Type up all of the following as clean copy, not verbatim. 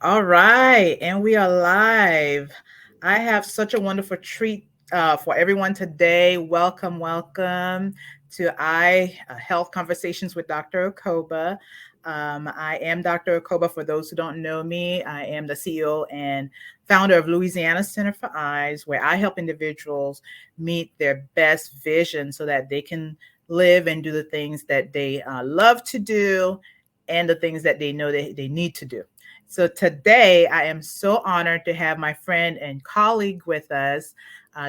All right, and we are live. I have such a wonderful treat for everyone today. Welcome, welcome to Health Conversations with Dr. Okoba. I am Dr. Okoba. For those who don't know me, I am the CEO and founder of Louisiana Center for Eyes, where I help individuals meet their best vision so that they can live and do the things that they love to do and the things that they know they need to do. So today, I am so honored to have my friend and colleague with us,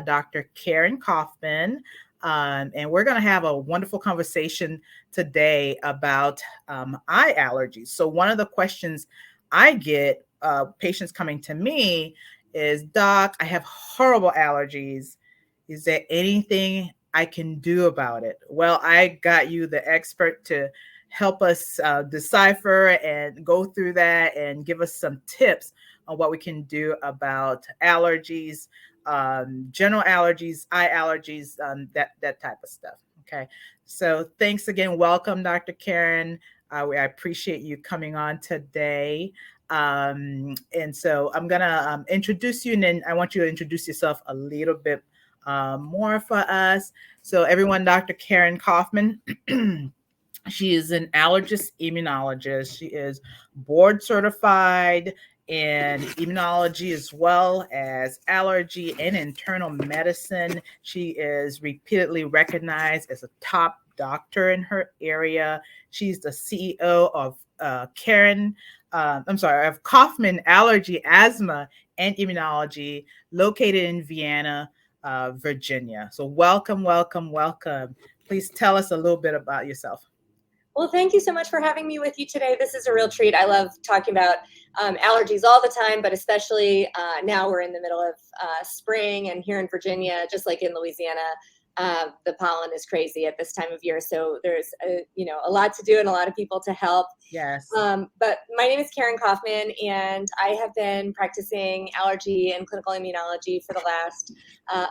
Dr. Karen Kaufman. And we're going to have a wonderful conversation today about eye allergies. So, one of the questions I get patients coming to me is, Doc, I have horrible allergies. Is there anything I can do about it? Well, I got you the expert to help us decipher and go through that and give us some tips on what we can do about allergies, general allergies, eye allergies, that type of stuff. Okay. So thanks again. Welcome, Dr. Karen. I appreciate you coming on today. And so I'm going to introduce you, and then I want you to introduce yourself a little bit more for us. So, everyone, Dr. Karen Kaufman. She is an allergist immunologist. She is board certified in immunology as well as allergy and internal medicine. She is repeatedly recognized as a top doctor in her area. She's the CEO of of Kaufman Allergy, Asthma, and Immunology, located in Vienna, Virginia. So, welcome, welcome, welcome. Please tell us a little bit about yourself. Well, thank you so much for having me with you today. This is a real treat. I love talking about allergies all the time, but especially now we're in the middle of spring, and here in Virginia, just like in Louisiana, the pollen is crazy at this time of year. So there's a lot to do and a lot of people to help. Yes. But my name is Karen Kaufman, and I have been practicing allergy and clinical immunology for the last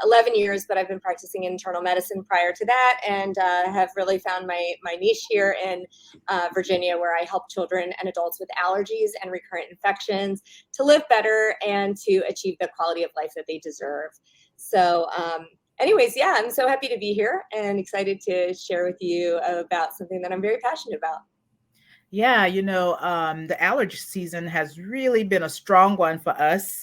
11 years, but I've been practicing internal medicine prior to that, and have really found my niche here in Virginia, where I help children and adults with allergies and recurrent infections to live better and to achieve the quality of life that they deserve. So, anyways, yeah, I'm so happy to be here and excited to share with you about something that I'm very passionate about. Yeah, the allergy season has really been a strong one for us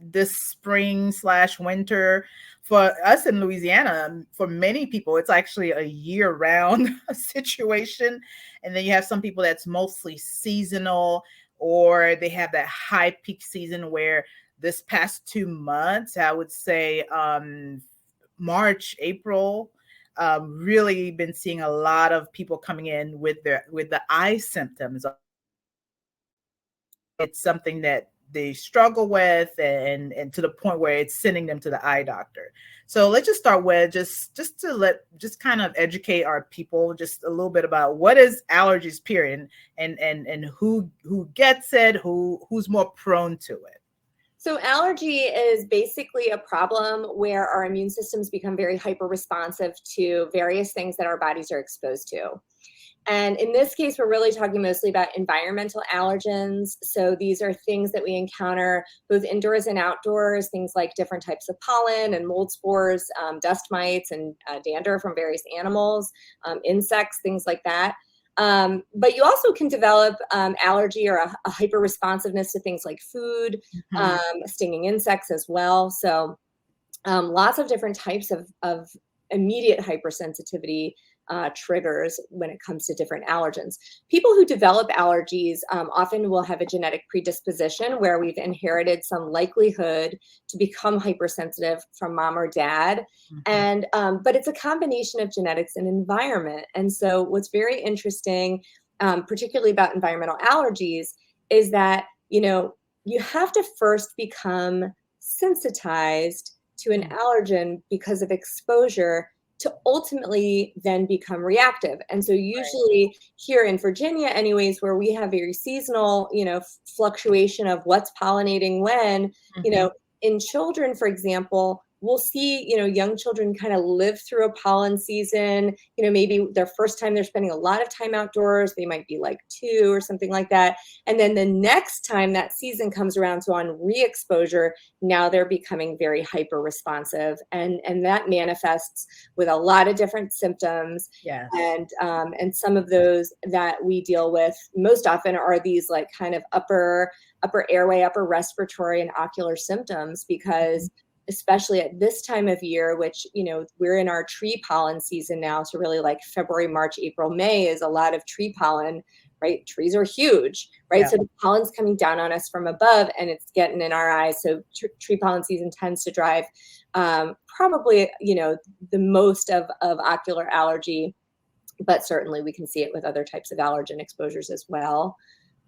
this spring slash winter. For us in Louisiana, for many people, it's actually a year round situation. And then you have some people that's mostly seasonal, or they have that high peak season where this past 2 months, I would say March, April, really been seeing a lot of people coming in with the eye symptoms. It's something that they struggle with, and to the point where it's sending them to the eye doctor. So let's just start with just kind of educate our people just a little bit about what is allergies, period, and who gets it, who's more prone to it. So allergy is basically a problem where our immune systems become very hyper responsive to various things that our bodies are exposed to. And in this case, we're really talking mostly about environmental allergens. So these are things that we encounter both indoors and outdoors, things like different types of pollen and mold spores, dust mites, and dander from various animals, insects, things like that. But you also can develop allergy or a hyper responsiveness to things like food, Mhm. stinging insects as well. So lots of different types of immediate hypersensitivity triggers when it comes to different allergens. People who develop allergies often will have a genetic predisposition where we've inherited some likelihood to become hypersensitive from mom or dad. Mhm. And but it's a combination of genetics and environment. And so what's very interesting, particularly about environmental allergies, is that you have to first become sensitized to an Mhm. allergen because of exposure to ultimately then become reactive. And so Right. usually here in Virginia anyways, where we have very seasonal, fluctuation of what's pollinating when, Mhm. in children, for example, we'll see, young children kind of live through a pollen season, maybe their first time they're spending a lot of time outdoors, they might be like 2 or something like that. And then the next time that season comes around, so on re-exposure, now they're becoming very hyper responsive, and that manifests with a lot of different symptoms. Yes. And some of those that we deal with most often are these like kind of upper airway, upper respiratory and ocular symptoms, because especially at this time of year, which, we're in our tree pollen season now. So really like February, March, April, May is a lot of tree pollen, right? Trees are huge, right? Yeah. So the pollen's coming down on us from above and it's getting in our eyes. So tree pollen season tends to drive probably, the most of ocular allergy, but certainly we can see it with other types of allergen exposures as well.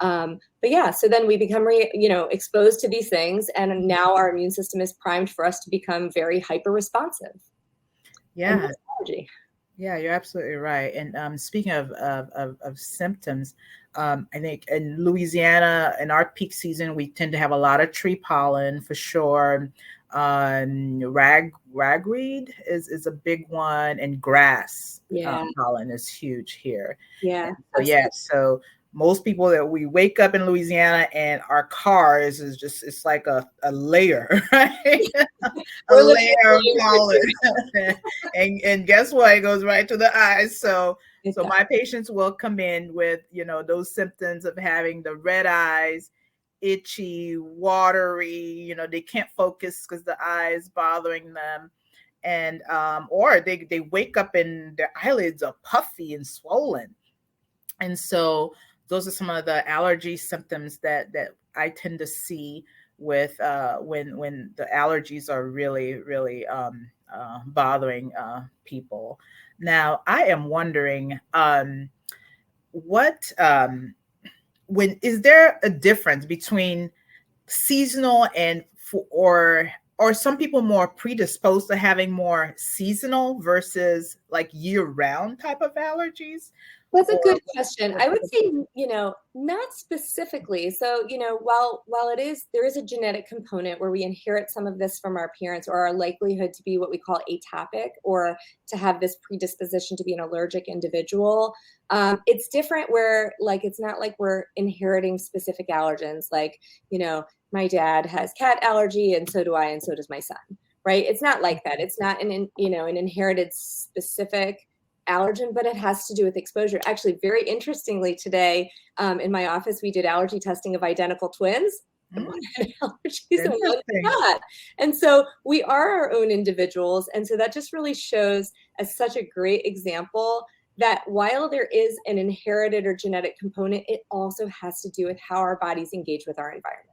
But yeah, so then we become, exposed to these things, and now our immune system is primed for us to become very hyper responsive. Yeah. Allergy. Yeah, you're absolutely right. And speaking of symptoms, I think in Louisiana, in our peak season, we tend to have a lot of tree pollen for sure. Ragweed is a big one, and grass Yeah. pollen is huge here. Yeah. So yeah, so most people that we wake up in Louisiana and our cars is just, it's like a layer, right? A We're living layer of pollen. and guess what? It goes right to the eyes. So my patients will come in with, those symptoms of having the red eyes, itchy, watery, they can't focus because the eye is bothering them. And or they wake up and their eyelids are puffy and swollen. And so those are some of the allergy symptoms that I tend to see with when the allergies are really bothering people. Now, I am wondering, what when is there a difference between seasonal and or some people more predisposed to having more seasonal versus like year-round type of allergies? That's a Or good question. I would say, not specifically. So, while there is a genetic component where we inherit some of this from our parents, or our likelihood to be what we call atopic, or to have this predisposition to be an allergic individual, it's different where, like, it's not like we're inheriting specific allergens. Like, my dad has cat allergy and so do I, and so does my son, right? It's not like that. It's not an inherited specific allergen, but it has to do with exposure. Actually, very interestingly, today in my office, we did allergy testing of identical twins. And one had allergies and one did not. And so we are our own individuals. And so that just really shows as such a great example that while there is an inherited or genetic component, it also has to do with how our bodies engage with our environment.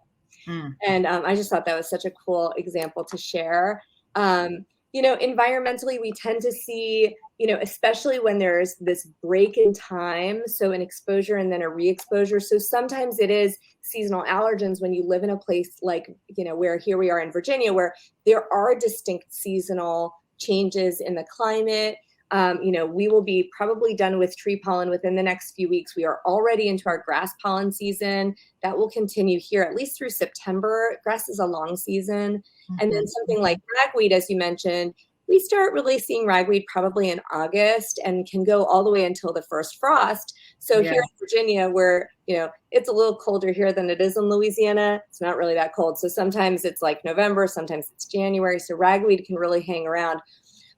And I just thought that was such a cool example to share. Environmentally, we tend to see, especially when there's this break in time, so an exposure and then a re-exposure. So sometimes it is seasonal allergens when you live in a place like, where here we are in Virginia, where there are distinct seasonal changes in the climate. We will be probably done with tree pollen within the next few weeks. We are already into our grass pollen season. That will continue here at least through September. Grass is a long season. And then something like ragweed, as you mentioned, we start really seeing ragweed probably in August and can go all the way until the first frost. So here in Virginia, where, it's a little colder here than it is in Louisiana, it's not really that cold. So sometimes it's like November, sometimes it's January. So ragweed can really hang around.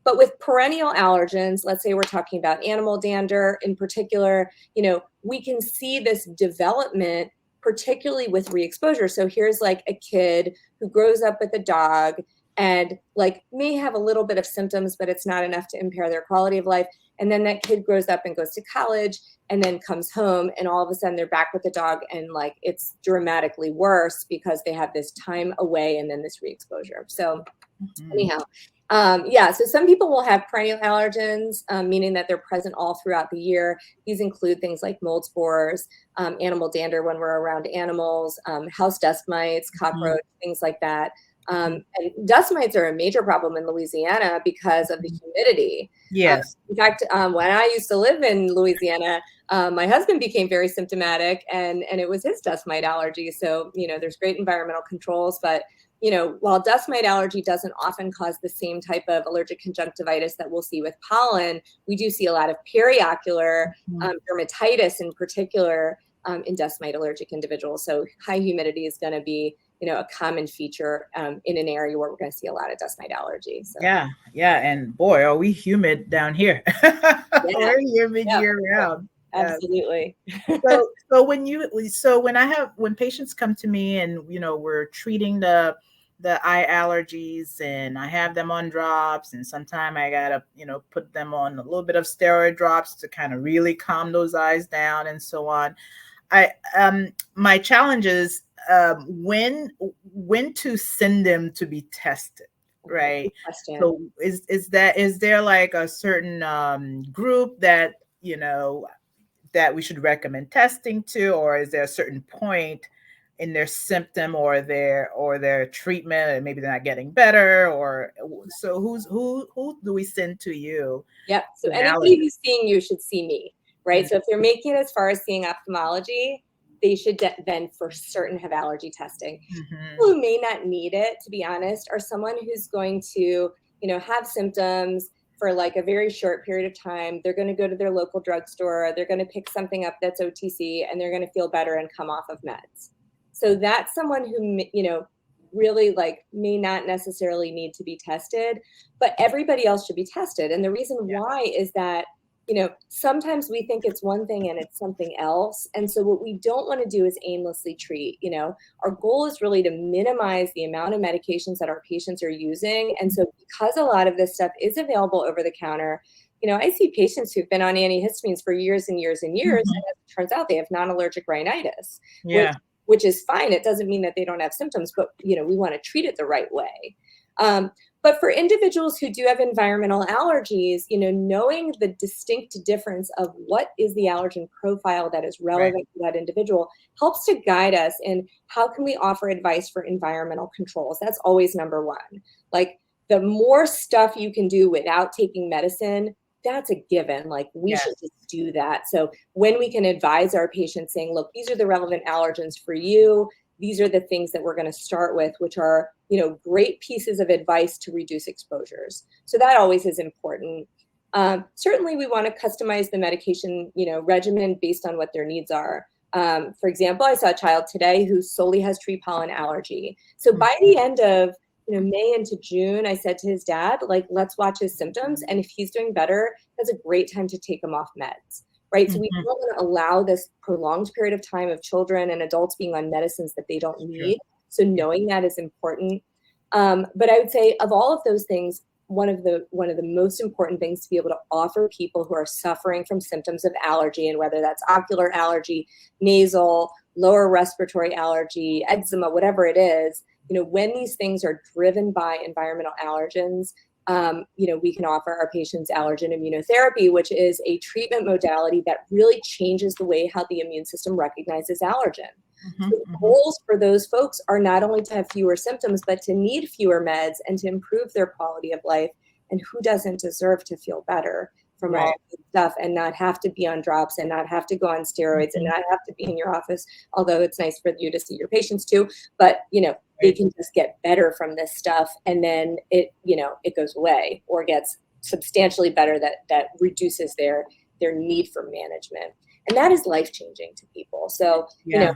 But with perennial allergens, let's say we're talking about animal dander in particular, we can see this development, particularly with re-exposure. So here's like a kid who grows up with a dog and like may have a little bit of symptoms, but it's not enough to impair their quality of life. And then that kid grows up and goes to college and then comes home, and all of a sudden they're back with the dog, and like it's dramatically worse because they have this time away and then this re-exposure. So anyhow, so some people will have perennial allergens, meaning that they're present all throughout the year. These include things like mold spores, animal dander when we're around animals, house dust mites, cockroach, things like that. And dust mites are a major problem in Louisiana because of the humidity. Yes. In fact, when I used to live in Louisiana, my husband became very symptomatic, and it was his dust mite allergy. So, there's great environmental controls, but while dust mite allergy doesn't often cause the same type of allergic conjunctivitis that we'll see with pollen, we do see a lot of periocular dermatitis in particular in dust mite allergic individuals. So high humidity is going to be, a common feature in an area where we're going to see a lot of dust mite allergy. So Yeah, yeah, and boy, are we humid down here. yeah, We're humid yeah, year round. Yes. absolutely. When patients come to me and we're treating the eye allergies, and I have them on drops, and sometimes I gotta put them on a little bit of steroid drops to kind of really calm those eyes down and so on. I My challenge is when to send them to be tested, right? Good question. So is there like a certain group that that we should recommend testing to, or is there a certain point in their symptom or their treatment, and maybe they're not getting better, or so who do we send to you Yep. So for an anybody allergy? who's seeing you should see me, right? So if they're making it as far as seeing ophthalmology, they should then for certain have allergy testing. Mm-hmm. People who may not need it, to be honest, are someone who's going to, have symptoms for like a very short period of time. They're going to go to their local drugstore. They're going to pick something up that's OTC, and they're going to feel better and come off of meds. So that's someone who, really like may not necessarily need to be tested, but everybody else should be tested. And the reason Yeah. why is that, sometimes we think it's one thing and it's something else. And so what we don't want to do is aimlessly treat. Our goal is really to minimize the amount of medications that our patients are using. And so because a lot of this stuff is available over the counter, I see patients who've been on antihistamines for years and years and years, Mhm. and as it turns out they have non-allergic rhinitis, which Yeah. which is fine. It doesn't mean that they don't have symptoms, but we want to treat it the right way. But for individuals who do have environmental allergies, knowing the distinct difference of what is the allergen profile that is Right. relevant to that individual helps to guide us in how can we offer advice for environmental controls. That's always number one. Like the more stuff you can do without taking medicine, that's a given. Like we should Yes. just do that. So when we can advise our patients saying, look, these are the relevant allergens for you, these are the things that we're going to start with, which are, great pieces of advice to reduce exposures. So that always is important. Certainly, we want to customize the medication, regimen based on what their needs are. For example, I saw a child today who solely has tree pollen allergy. So by the end of May into June, I said to his dad, like, let's watch his symptoms. And if he's doing better, that's a great time to take him off meds, right? So we Mhm. don't want to allow this prolonged period of time of children and adults being on medicines that they don't True. need. So Yeah. knowing that is important. But I would say of all of those things, one of the most important things to be able to offer people who are suffering from symptoms of allergy, and whether that's ocular allergy, nasal, lower respiratory allergy, eczema, whatever it is, when these things are driven by environmental allergens, we can offer our patients allergen immunotherapy, which is a treatment modality that really changes the way how the immune system recognizes allergen. Mhm. So Mhm. goals for those folks are not only to have fewer symptoms, but to need fewer meds and to improve their quality of life. And who doesn't deserve to feel better from all Right. of this stuff and not have to be on drops and not have to go on steroids and Mhm. not have to be in your office, although it's nice for you to see your patients too. But, they Right. can just get better from this stuff, and then it goes away or gets substantially better that reduces their need for management. And that is life changing to people. So, Yeah.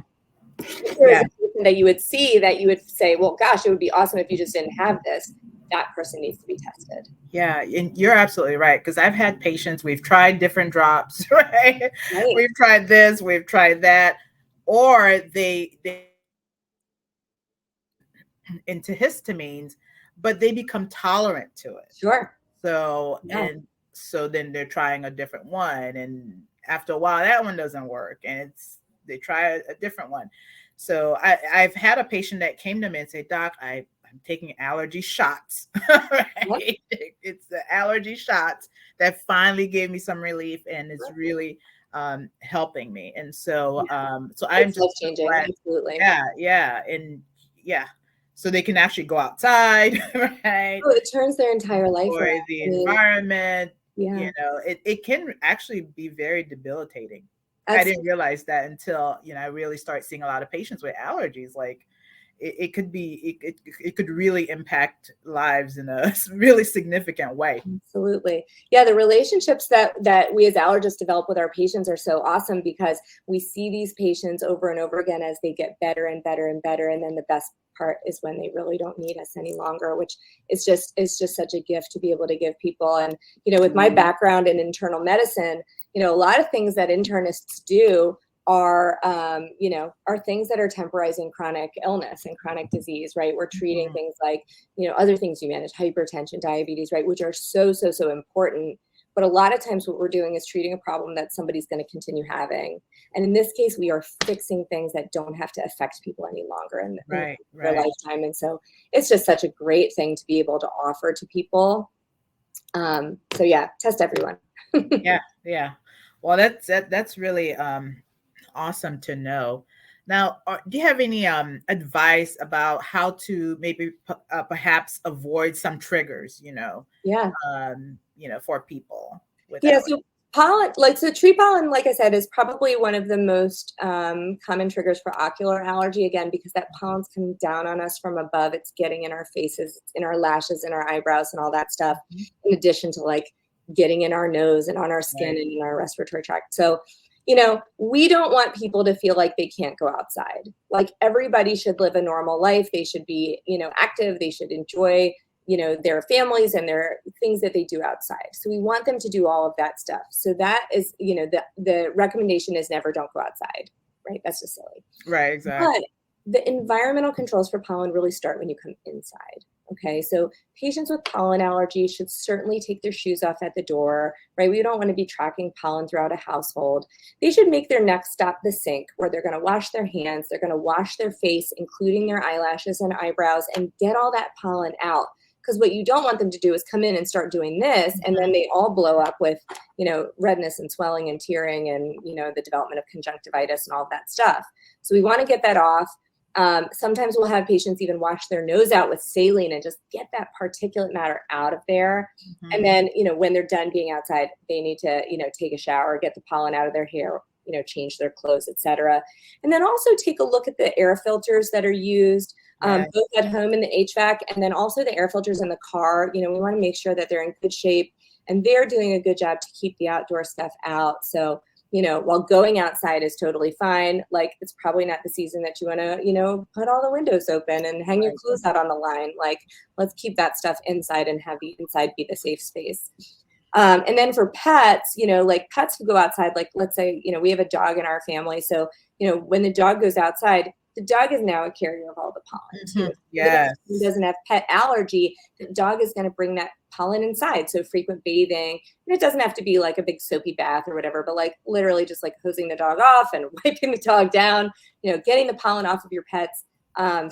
if there is Yeah. a person that you would see that you would say, well, gosh, it would be awesome if you just didn't have this, that person needs to be tested. Yeah, and you're absolutely right, because I've had patients, we've tried different drops, right? Right. We've tried this, we've tried that, or they into histamines, but they become tolerant to it. Sure. So Yeah. and so then they're trying a different one, and after a while that one doesn't work, and they try a different one. So I've had a patient that came to me and said, Doc, I'm taking allergy shots. Yep. Right? It's the allergy shots that finally gave me some relief, and it's really helping me. And so Yeah. so I'm It's just life so changing. glad. Absolutely. Yeah, yeah, and yeah, so they can actually go outside, right? Oh, it turns their entire life around. Enjoy the I mean, environment. yeah. It can actually be very debilitating. I That's didn't realize that until I really start seeing a lot of patients with allergies. Like, it could be it could really impact lives in a really significant way. Absolutely. Yeah, the relationships that we as allergists develop with our patients are so awesome because we see these patients over and over again as they get better and better and better. And then the best part is when they really don't need us any longer, which is just such a gift to be able to give people. And, with my background in internal medicine, a lot of things that internists do are are things that are temporizing chronic illness and chronic disease, right? We're treating things like, other things you manage, hypertension, diabetes, right? Which are so important. But a lot of times what we're doing is treating a problem that somebody's going to continue having. And in this case, we are fixing things that don't have to affect people any longer in their lifetime. And so it's just such a great thing to be able to offer to people. So yeah, test everyone. Yeah. Well, that's really awesome to know. Now, do you have any advice about how to maybe perhaps avoid some triggers, Yeah. For people with Yeah, allergies? so pollen, so tree pollen, like I said, is probably one of the most common triggers for ocular allergy, again, because that pollen's coming down on us from above. It's getting in our faces, it's in our lashes, in our eyebrows, and all that stuff, in addition to like getting in our nose and on our skin Right. and in our respiratory tract. So, we don't want people to feel like they can't go outside. Like everybody should live a normal life. They should be, active. They should enjoy their families and their things that they do outside. So we want them to do all of that stuff. So that is, the recommendation is never don't go outside, right? That's just silly. Right, exactly. But the environmental controls for pollen really start when you come inside. Okay, so patients with pollen allergy should certainly take their shoes off at the door, right? We don't want to be tracking pollen throughout a household. They should make their next stop the sink, where they're going to wash their hands, they're going to wash their face, including their eyelashes and eyebrows, and get all that pollen out. Because what you don't want them to do is come in and start doing this, and then they all blow up with, redness and swelling and tearing and, the development of conjunctivitis and all of that stuff. So we want to get that off. Sometimes we'll have patients even wash their nose out with saline and just get that particulate matter out of there. And then, when they're done being outside, they need to, take a shower, get the pollen out of their hair, change their clothes, etc. And then also take a look at the air filters that are used, both at home in the HVAC, and then also the air filters in the car. We want to make sure that they're in good shape and they're doing a good job to keep the outdoor stuff out. So, while going outside is totally fine, like it's probably not the season that you want to, put all the windows open and hang your clothes out on the line. Like, let's keep that stuff inside and have the inside be the safe space. And then for pets, like pets who go outside, like let's say, we have a dog in our family. So, when the dog goes outside, the dog is now a carrier of all the pollen. Yes. If he doesn't have pet allergy, the dog is going to bring that pollen inside. So frequent bathing, and it doesn't have to be like a big soapy bath or whatever, but like literally just like hosing the dog off and wiping the dog down, getting the pollen off of your pets.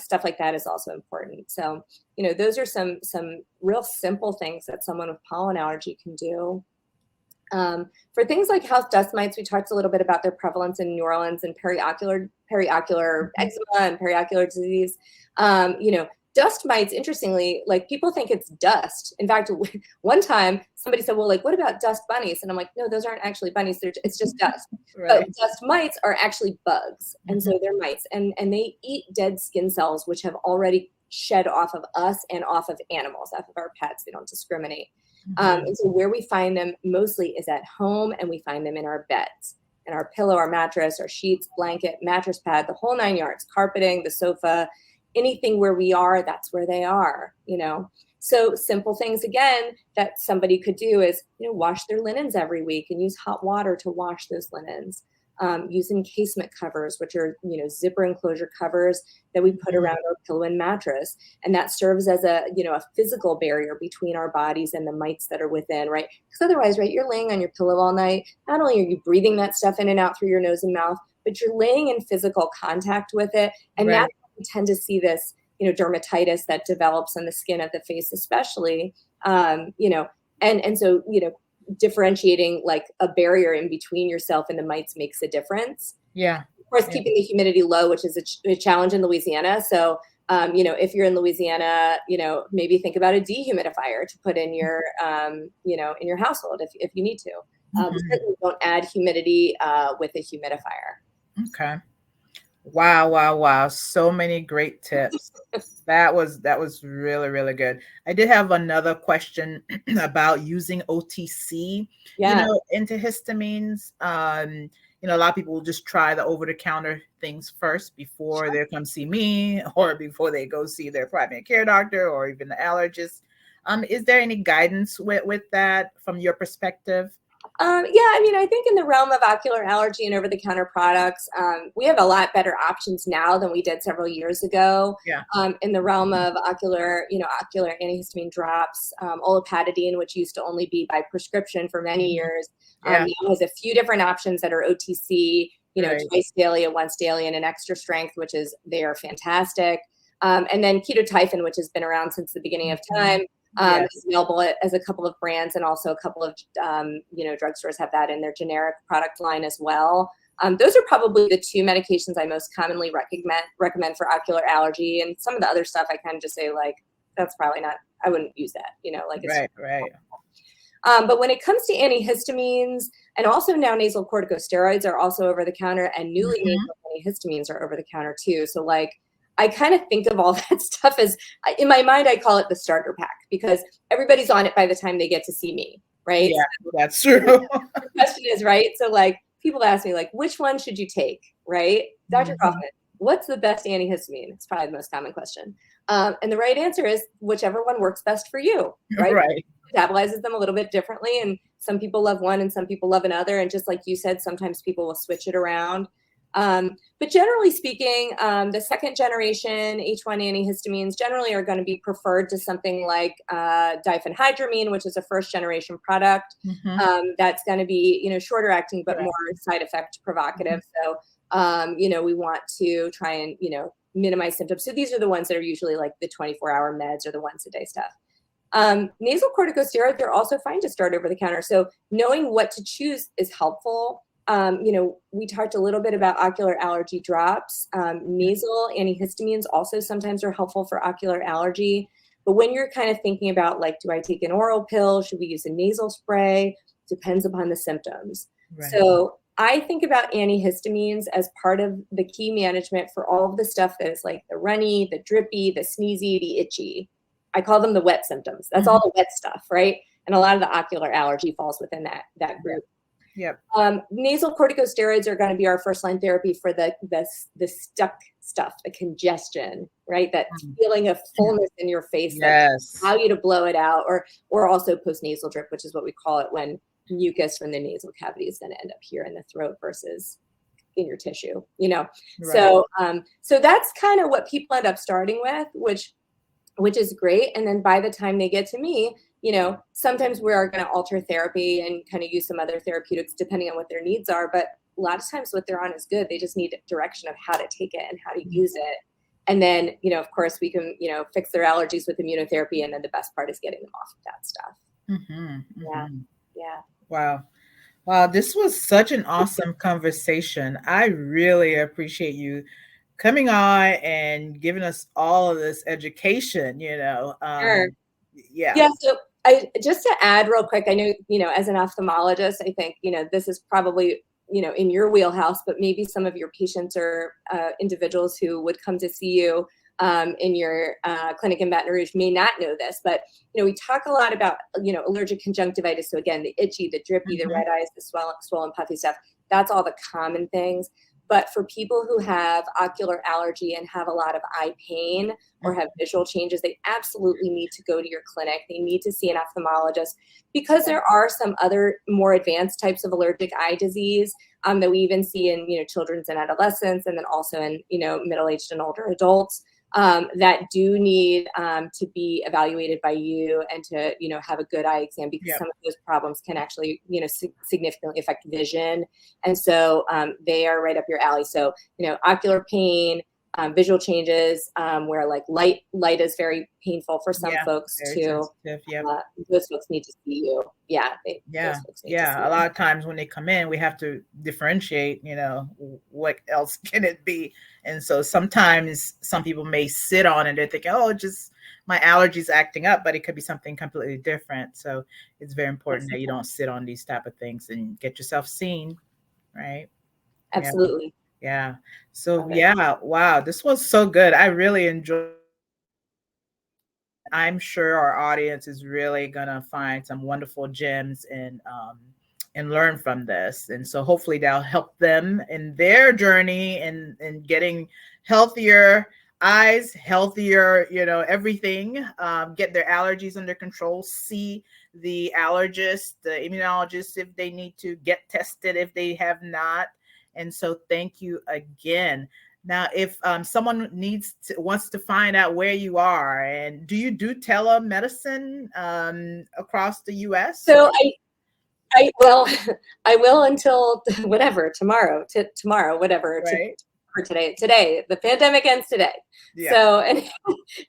Stuff like that is also important. So, those are some real simple things that someone with pollen allergy can do. For things like house dust mites, we talked a little bit about their prevalence in New Orleans and periocular eczema and periocular disease. Dust mites, interestingly, like people think it's dust. In fact, one time somebody said, well, like, what about dust bunnies? And I'm like, no, those aren't actually bunnies. It's just dust. But dust mites are actually bugs. And so they're mites. And they eat dead skin cells, which have already shed off of us and off of animals, off of our pets. They don't discriminate. And so where we find them mostly is at home, and we find them in our beds, and our pillow, our mattress, our sheets, blanket, mattress pad, the whole 9 yards, carpeting, the sofa, anything where we are, that's where they are, So simple things, again, that somebody could do is, wash their linens every week and use hot water to wash those linens. Use encasement covers, which are, zipper enclosure covers that we put around our pillow and mattress. And that serves as a physical barrier between our bodies and the mites that are within, right? Because otherwise, right, you're laying on your pillow all night. Not only are you breathing that stuff in and out through your nose and mouth, but you're laying in physical contact with it. And that's why we tend to see this, dermatitis that develops on the skin of the face, especially, and so, differentiating like a barrier in between yourself and the mites makes a difference. Yeah. Of course, keeping the humidity low, which is a challenge in Louisiana. So, if you're in Louisiana, maybe think about a dehumidifier to put in your, in your household if you need to. We certainly don't add humidity with a humidifier. Okay. Wow, wow, wow. So many great tips. That was really, really good. I did have another question about using OTC, Yeah. antihistamines. A lot of people will just try the over-the-counter things first before they come see me or before they go see their primary care doctor or even the allergist. Is there any guidance with that from your perspective? Yeah, I mean, I think in the realm of ocular allergy and over-the-counter products, we have a lot better options now than we did several years ago. Yeah. In the realm of ocular antihistamine drops, olopatadine, which used to only be by prescription for many Mhm. years, Yeah. now has a few different options that are OTC, Right. twice daily, a once daily, and an extra strength, which is they are fantastic. And then ketotifen, which has been around since the beginning of time, Mhm. Yes. is available as a couple of brands, and also a couple of drugstores have that in their generic product line as well. Those are probably the two medications I most commonly recommend for ocular allergy. And some of the other stuff I kind of just say like, that's probably not. I wouldn't use that. Like it's. Right, right. But when it comes to antihistamines, and also now nasal corticosteroids are also over the counter, and newly Mhm. nasal antihistamines are over the counter too. So like, I kind of think of all that stuff as, in my mind, I call it the starter pack, because everybody's on it by the time they get to see me, right? Yeah, So that's true. the question is, right? So like, people ask me like, which one should you take, right? Dr. Mhm. Kaufman, what's the best antihistamine? It's probably the most common question. And the right answer is whichever one works best for you, right? Right. Metabolizes them a little bit differently, and some people love one and some people love another, and just like you said, sometimes people will switch it around. But generally speaking, the second generation H1 antihistamines generally are going to be preferred to something like diphenhydramine, which is a first generation product. Mhm. That's going to be shorter acting but Yeah. more side effect provocative. Mhm. So we want to try and minimize symptoms. So these are the ones that are usually like the 24-hour meds or the once a day stuff. Nasal corticosteroids are also fine to start over the counter. So knowing what to choose is helpful. We talked a little bit about ocular allergy drops. Nasal antihistamines also sometimes are helpful for ocular allergy. But when you're kind of thinking about like, do I take an oral pill? Should we use a nasal spray? Depends upon the symptoms. Right. So I think about antihistamines as part of the key management for all of the stuff that is like the runny, the drippy, the sneezy, the itchy. I call them the wet symptoms. That's all Mhm. the wet stuff, right? And a lot of the ocular allergy falls within that Yeah. group. Yep. Nasal corticosteroids are going to be our first line therapy for the stuck stuff, the congestion, right? That Mm. feeling of fullness in your face that Yes. allow you to blow it out, or also postnasal drip, which is what we call it when mucus from the nasal cavity is going to end up here in the throat versus in your tissue. Right. So that's kind of what people end up starting with, which is great. And then by the time they get to me, sometimes we are going to alter therapy and kind of use some other therapeutics depending on what their needs are. But a lot of times what they're on is good. They just need direction of how to take it and how to Mhm. use it. And then, of course, we can, fix their allergies with immunotherapy. And then the best part is getting them off of that stuff. Mhm. Yeah. Mhm. Yeah. Wow. Wow, this was such an awesome conversation. I really appreciate you coming on and giving us all of this education. Sure. Yeah. Yeah, so I just to add real quick, I know, as an ophthalmologist, I think, this is probably, in your wheelhouse, but maybe some of your patients or individuals who would come to see you in your clinic in Baton Rouge may not know this, but, we talk a lot about, allergic conjunctivitis. So again, the itchy, the drippy, the Mhm. red eyes, the swollen, puffy stuff, that's all the common things. But for people who have ocular allergy and have a lot of eye pain, or have visual changes, they absolutely need to go to your clinic. They need to see an ophthalmologist, because there are some other more advanced types of allergic eye disease that we even see in children's and adolescents, and then also in middle-aged and older adults, that do need to be evaluated by you and to have a good eye exam, because Yep. some of those problems can actually significantly affect vision, and so they are right up your alley. So ocular pain, visual changes, where like light is very painful for some Yeah. folks Very too. sensitive. Yep. Uh, those folks need to see you. Yeah, those Yeah. folks need to see Yeah. A you. lot of times when they come in, we have to differentiate, what else can it be? And so sometimes some people may sit on it. They're thinking, oh, just my allergies acting up, but it could be something completely different. So it's very important that you don't sit on these type of things and get yourself seen. Right. Yeah. Absolutely. Yeah. So Love it. yeah, wow, this was so good. I really enjoyed. I'm sure our audience is really gonna find some wonderful gems and learn from this. And so hopefully that'll help them in their journey in getting healthier eyes, healthier, everything, get their allergies under control, see the allergist, the immunologist if they need to get tested if they have not. And so thank you again. Now, if someone wants to find out where you are, and do you do telemedicine across the U.S. So or I will I will until whatever tomorrow to tomorrow whatever to right? for today the pandemic ends today. Yeah. So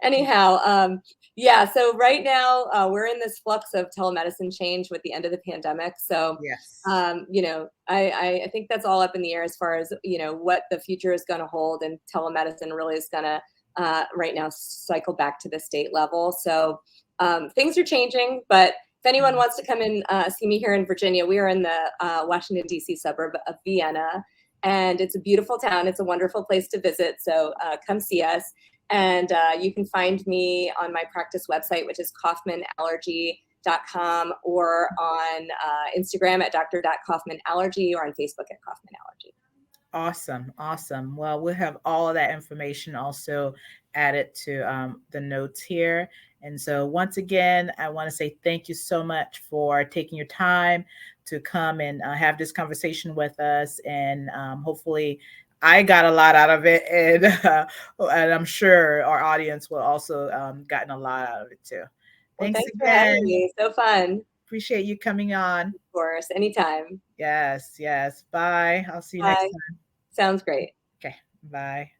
anyhow, yeah, so right now we're in this flux of telemedicine change with the end of the pandemic. So Yes. I think that's all up in the air as far as what the future is going to hold, and telemedicine really is going to right now cycle back to the state level. So things are changing, but if anyone Mhm. wants to come and see me here in Virginia, we are in the Washington, D.C. suburb of Vienna, and it's a beautiful town. It's a wonderful place to visit. So come see us. And you can find me on my practice website, which is kaufmanallergy.com, or on Instagram at dr.kaufmanallergy, or on Facebook at Kaufman Allergy. Awesome, awesome. Well, we'll have all of that information also added to the notes here. And so, once again, I want to say thank you so much for taking your time to come and have this conversation with us. And hopefully, I got a lot out of it, and I'm sure our audience will also gotten a lot out of it too. Well, Thanks thanks for having again. me. So fun. Appreciate you coming on. Of course, anytime. Yes, yes. Bye. I'll see you next Bye. time. Sounds great. Okay. Bye.